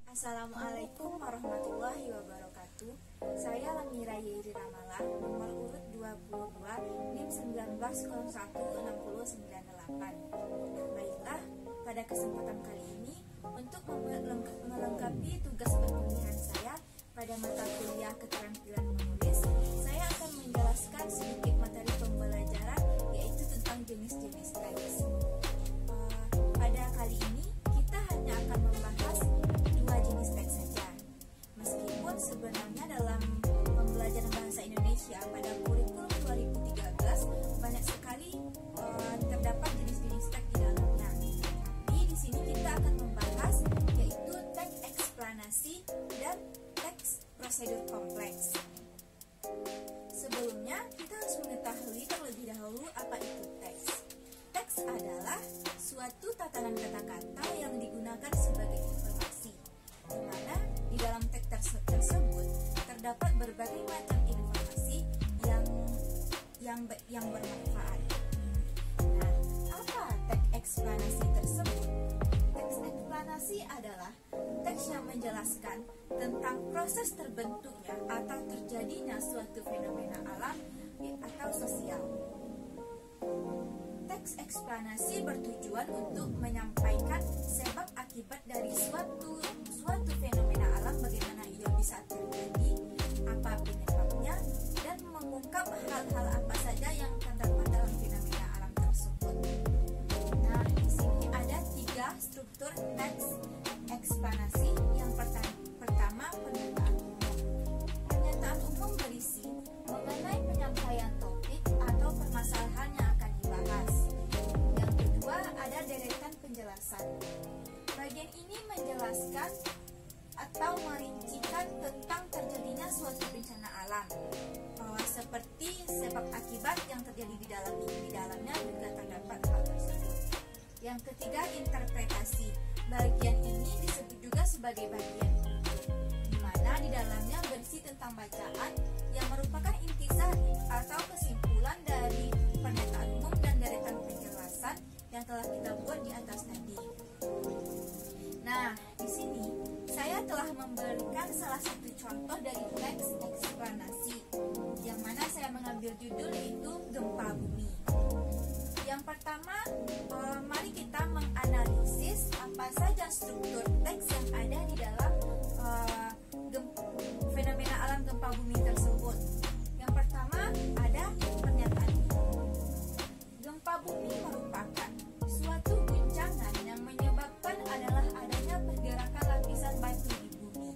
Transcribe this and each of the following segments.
Assalamualaikum warahmatullahi wabarakatuh. Saya Lamira Yeiri Ramala, nomor urut 22, NIM 19016098. Baiklah, pada kesempatan kali ini untuk melengkapi tugas perkuliahan saya pada mata kuliah keterampilan menulis, saya akan menjelaskan sedikit materi pembelajaran, yaitu tentang jenis-jenis teks. Pada kali ini kita hanya akan membahas dua jenis teks saja. Meskipun sebenarnya dalam pembelajaran bahasa Indonesia pada kurikulum 2013 banyak sekali terdapat jenis-jenis teks di dalamnya. Tapi di sini kita akan membahas yaitu teks eksplanasi dan teks prosedur kompleks. Sebelumnya kita harus mengetahui terlebih dahulu apa itu teks. Teks adalah suatu tatanan kata-kata yang digunakan sebagai informasi, di mana di dalam teks tersebut terdapat berbagai macam informasi yang bermanfaat. Nah, apa teks eksplanasi tersebut? Teks eksplanasi adalah teks yang menjelaskan tentang proses terbentuknya atau terjadinya suatu fenomena alam atau sosial. Teks eksplanasi bertujuan untuk menyampaikan sebab akibat dari suatu fenomena alam, bagaimana ia bisa terjadi, apa penyebabnya, dan mengungkap hal-hal apa saja yang terdapat dalam fenomena alam tersebut. Nah, di sini ada 3 struktur teks eksplanasi. Yang pertama, pernyataan umum. Pernyataan umum berisi mengenai penyampaian topik atau permasalahan yang akan dibahas. Yang kedua, ada deretan penjelasan. Bagian ini menjelaskan atau merincikan tentang terjadinya suatu bencana alam, seperti sebab akibat yang terjadi di dalamnya juga terdapat hal tersebut. Yang ketiga, interpretasi. Bagian ini disebut juga sebagai bagian di mana di dalamnya berisi tentang bacaan yang merupakan intisari atau kesimpulan dari pernyataan umum dan deretan penjelasan yang telah kita buat di atas tadi. Nah, di sini saya telah memberikan salah satu contoh dari teks eksplanasi, yang mana saya mengambil judul yaitu gempa bumi. Yang pertama, mari kita menganalisis apa saja struktur teks yang ada di dalam fenomena alam gempa bumi tersebut. Yang pertama, ada pernyataan umum. Gempa bumi merupakan suatu guncangan yang menyebabkan adalah adanya pergerakan lapisan batu di bumi.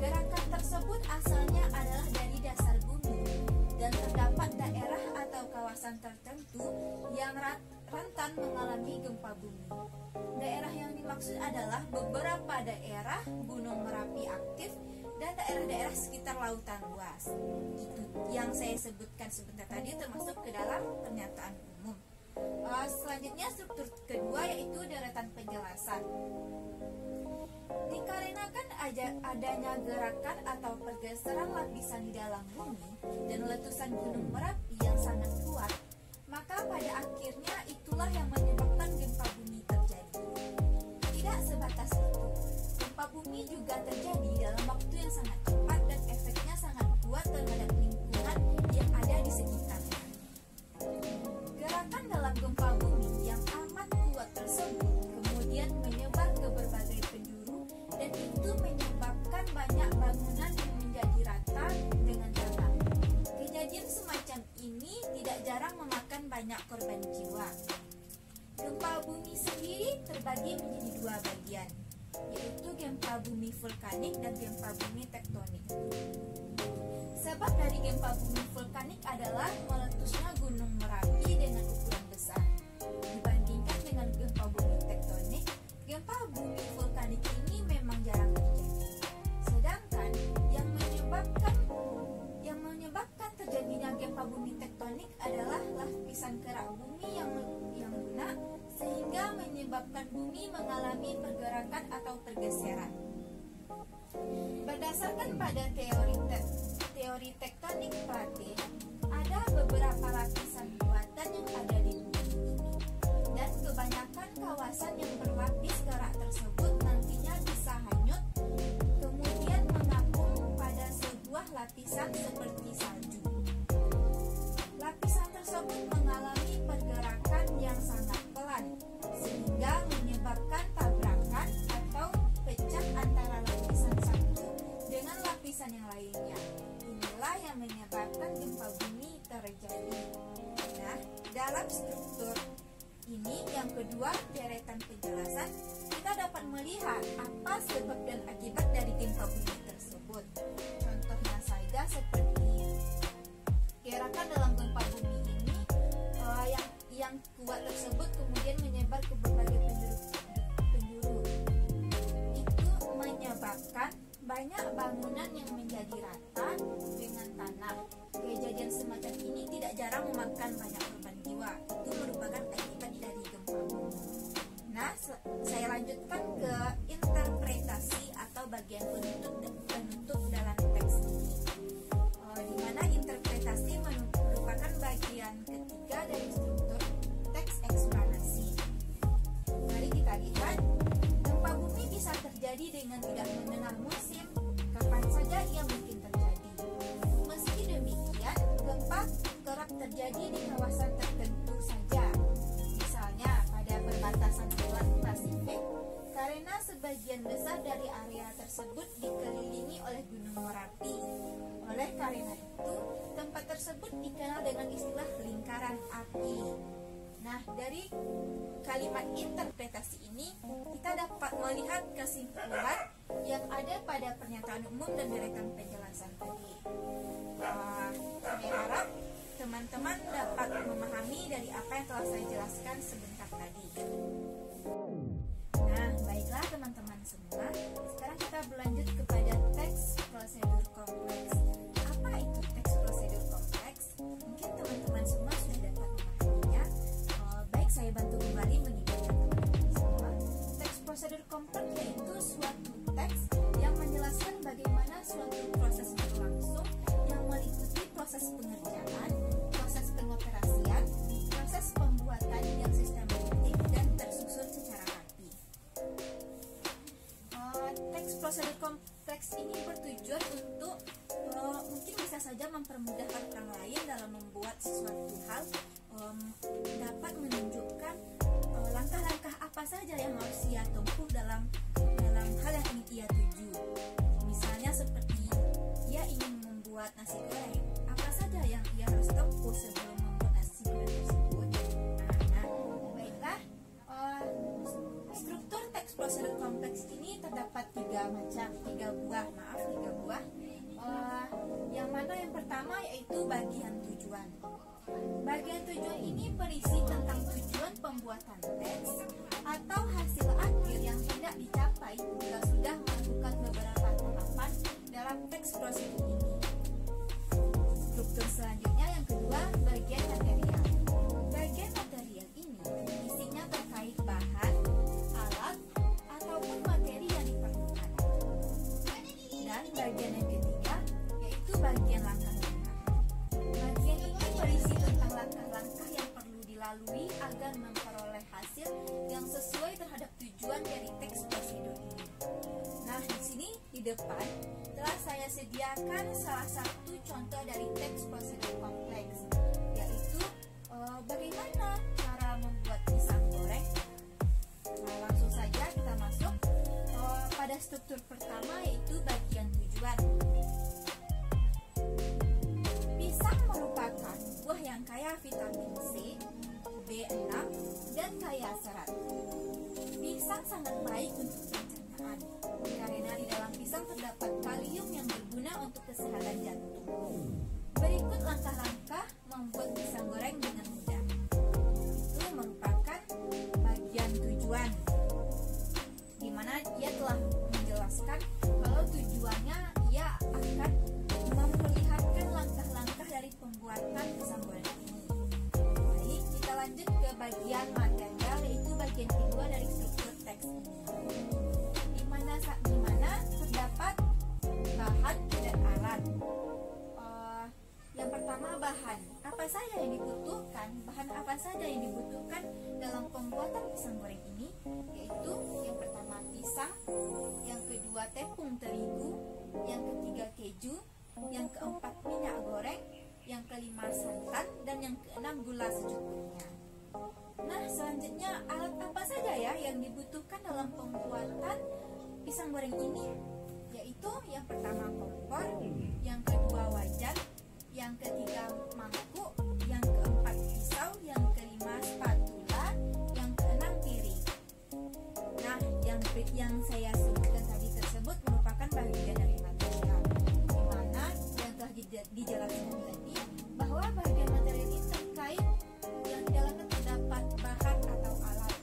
Gerakan tersebut asalnya adalah dari dasar bumi dan terdapat daerah atau kawasan tertentu yang rentan mengalami gempa bumi. Daerah yang dimaksud adalah beberapa daerah Gunung Merapi aktif dan daerah-daerah sekitar lautan luas. Itu yang saya sebutkan sebentar tadi termasuk ke dalam pernyataan umum. Selanjutnya struktur kedua yaitu deretan penjelasan. Dikarenakan adanya gerakan atau pergeseran lapisan di dalam bumi dan letusan Gunung Merapi yang sangat kuat, maka pada akhirnya itulah yang menyebabkan gempa bumi terjadi. Tidak sebatas itu, gempa bumi juga terjadi dalam waktu yang sangat cepat dan efeknya sangat kuat terhadap lingkungan yang ada di sekitarnya. Gerakan dalam gempa bumi yang amat kuat tersebut kemudian menyebar ke berbagai penjuru dan itu menyebabkan banyak bangunan yang menjadi rata dengan tanah. Kejadian semacam ini tidak jarang memakan banyak korban jiwa. Gempa bumi sendiri terbagi menjadi 2 bagian, yaitu gempa bumi vulkanik dan gempa bumi tektonik. Sebab dari gempa bumi vulkanik adalah meletusnya Gunung Merapi dengan ukuran besar. Dibandingkan dengan gempa bumi tektonik, gempa bumi vulkanik ini memang jarang terjadi. Sedangkan yang menyebabkan terjadinya gempa bumi tektonik adalah lapisan kerak bumi yang lunak, sehingga menyebabkan bumi mengalami pergerakan atau pergeseran. Berdasarkan pada teori tektonik plate, ada beberapa lapisan buatan yang ada di bumi ini, dan kebanyakan kawasan yang berlapis kerak tersebut nantinya bisa hanyut lapisan seperti salju. Lapisan tersebut mengalami pergerakan yang sangat pelan, sehingga menyebabkan tabrakan atau pecah antara lapisan satu dengan lapisan yang lainnya. Inilah yang menyebabkan gempa bumi terjadi. Nah, dalam struktur ini yang kedua, deretan penjelasan, kita dapat melihat apa sebab dan akibat dari gempa bumi tersebut. Contohnya saja seperti gerakan dalam gempa bumi ini yang kuat tersebut kemudian menyebar ke berbagai penjuru. Itu menyebabkan banyak bangunan yang menjadi rata dengan tanah. Kejadian semacam ini tidak jarang memakan banyak korban jiwa. Itu merupakan akibat dari gempa bumi. Nah, saya lanjutkan ke interpretasi atau bagian penutup dalam teks ini. Di mana interpretasi merupakan bagian ketiga dari struktur teks eksplanasi. Mari kita lihat, gempa bumi bisa terjadi dengan tidak mengenal musim, kapan saja ia mungkin terjadi. Meski demikian, gempa kerap terjadi di kawasan tertentu saja. Misalnya pada perbatasan Selat Pasifik, karena sebagian besar dari area tersebut dikelilingi oleh Gunung Merapi. Oleh karena itu, tempat tersebut dikenal dengan istilah lingkaran api. Nah, dari kalimat interpretasi ini, kita dapat melihat kesimpulan yang ada pada pernyataan umum dan deretan penjelasan tadi. Saya harap teman-teman dapat memahami dari apa yang telah saya jelaskan sebentar tadi. Nah, baiklah teman-teman semua, sekarang kita berlanjut kepada teks prosedur kompleks. Apa itu teks prosedur kompleks? Mungkin teman-teman semua sudah dapat memahaminya. Baik, saya bantu kembali mengingatkan teman-teman semua. Teks prosedur kompleks yaitu suatu teks yang menjelaskan bagaimana suatu proses berlangsung yang meliputi proses pengerjaan, proses pengoperasian, proses pembuatan yang sistematik dan tersusun secara rapi. Teks prosedur kompleks ini bertujuan untuk mungkin bisa saja mempermudah orang lain dalam membuat sesuatu hal, dapat menunjukkan langkah-langkah apa saja yang harus ia tempuh dalam hal yang ingin ia tuju. Misalnya seperti ia ingin membuat nasi goreng, apa saja yang ia harus tempuh sebelum membuat nasi goreng tersebut. Baiklah, struktur teks prosedur kompleks ini terdapat tiga buah. Yang mana yang pertama yaitu bagian tujuan. Bagian tujuan ini berisi tentang tujuan pembuatan teks atau hasil akhir yang hendak dicapai bila sudah melakukan beberapa tahapan dalam teks prosedur ini. Struktur selanjutnya yang kedua, bagian material. Bagian material ini isinya terkait bahan, alat, ataupun materi yang diperlukan. Dan bagian yang ketiga yaitu bagian langkah-langkah. Bagian ini berisi tentang langkah-langkah yang perlu dilalui agar memperoleh hasil yang sesuai terhadap tujuan dari teks prosedur ini. Nah, di sini di depan telah saya sediakan salah satu contoh dari teks prosedur kompleks, yaitu bagaimana cara membuat pisang goreng. Nah, langsung saja kita masuk pada struktur pertama yaitu bagian tujuan. Pisang merupakan buah yang kaya vitamin C, B6, dan kaya serat. Pisang sangat baik untuk pencernaan karena di dalam pisang terdapat kalium yang berguna untuk kesehatan jantung. Berikut langkah-langkah membuat pisang goreng dengan mudah. Itu merupakan bagian tujuan, di mana ia telah menjelaskan kalau tujuannya ia akan memperlihatkan langkah-langkah dari pembuatan pisang goreng ini. Baik, kita lanjut ke bagian material, yaitu bagian kedua dari struktur teks ini, di mana terdapat bahan dan alat. Yang pertama, bahan. Apa saja yang dibutuhkan? Bahan apa saja yang dibutuhkan dalam pembuatan pisang goreng ini? Yaitu yang pertama pisang, yang kedua tepung terigu, yang ketiga keju, yang keempat minyak goreng, yang kelima santan, dan yang keenam gula secukupnya. Nah, selanjutnya alat apa saja ya yang dibutuhkan dalam pembuatan pisang goreng ini? Yaitu yang pertama kompor, yang kedua wajan, yang ketiga mangkuk, yang keempat pisau, yang kelima spatula, yang keenam piring. Nah, yang saya sebutkan tadi tersebut merupakan bagian dari material, di mana yang telah dijelaskan tadi bahwa bagian material ini terkait yang di dalamnya terdapat bahan atau alat.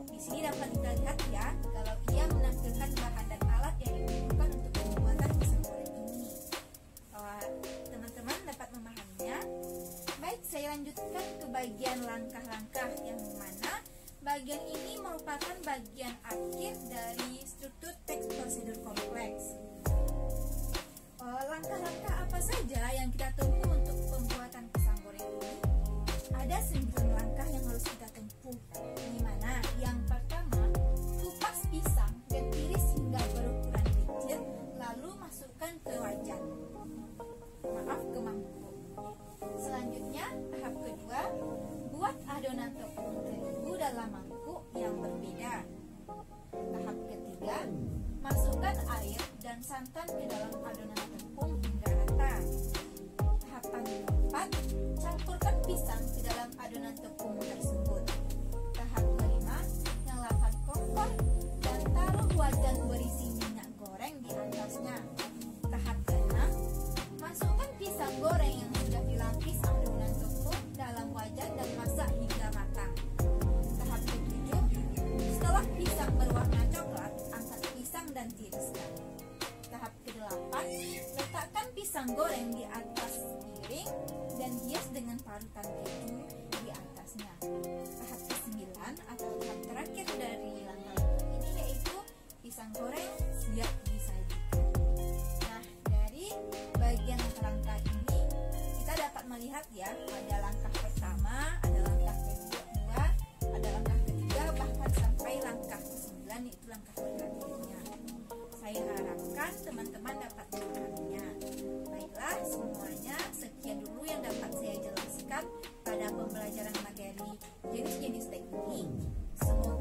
Di sini dapat kita lihat ya, kalau ia menampilkan bahan dan alat yang dibutuhkan untuk pembuatan pisang goreng ini. Teman-teman dapat memahaminya. Baik, saya lanjutkan ke bagian langkah-langkah yang mana bagian ini merupakan bagian akhir dari struktur teks prosedur kompleks. Langkah-langkah apa saja yang kita tempuh untuk pembuatan pisang goreng ini? Ada 9 langkah yang harus kita tempuh, di mana yang pertama, kupas pisang dan iris hingga berukuran kecil, lalu masukkan ke wajan. Ke mangkuk. Selanjutnya, tahap kedua, buat adonan tepung terigu dalam mangkuk yang berbeda. Tahap ketiga, masukkan air dan santan ke dalam adonan tepung hingga rata. Tahapan keempat, campurkan pisang ke dalam adonan tepung tersebut. Tahap kelima, nyalakan kompor dan taruh wajan berisi minyak goreng di atasnya. Tahap keenam, masukkan pisang goreng yang sudah dilapis adonan tepung dalam wajan dan masak hingga matang. Tahap ketujuh, setelah pisang berwarna coklat, angkat pisang dan tiriskan. Tahap kedelapan, letakkan pisang goreng di atas piring dan hias dengan parutan keju di atasnya. Tahap ke-9 atau tahap terakhir dari langkah ini yaitu pisang goreng siap disajikan. Nah, dari bagian langkah ini kita dapat melihat ya, ada langkah pertama, ada langkah kedua, ada langkah ketiga, bahkan sampai langkah ke-9 yaitu langkah terakhirnya. Saya harapkan teman-teman dapat memahaminya. Baiklah, semuanya sekian dulu yang dapat saya jelaskan pada pembelajaran materi jenis-jenis teknik. Semoga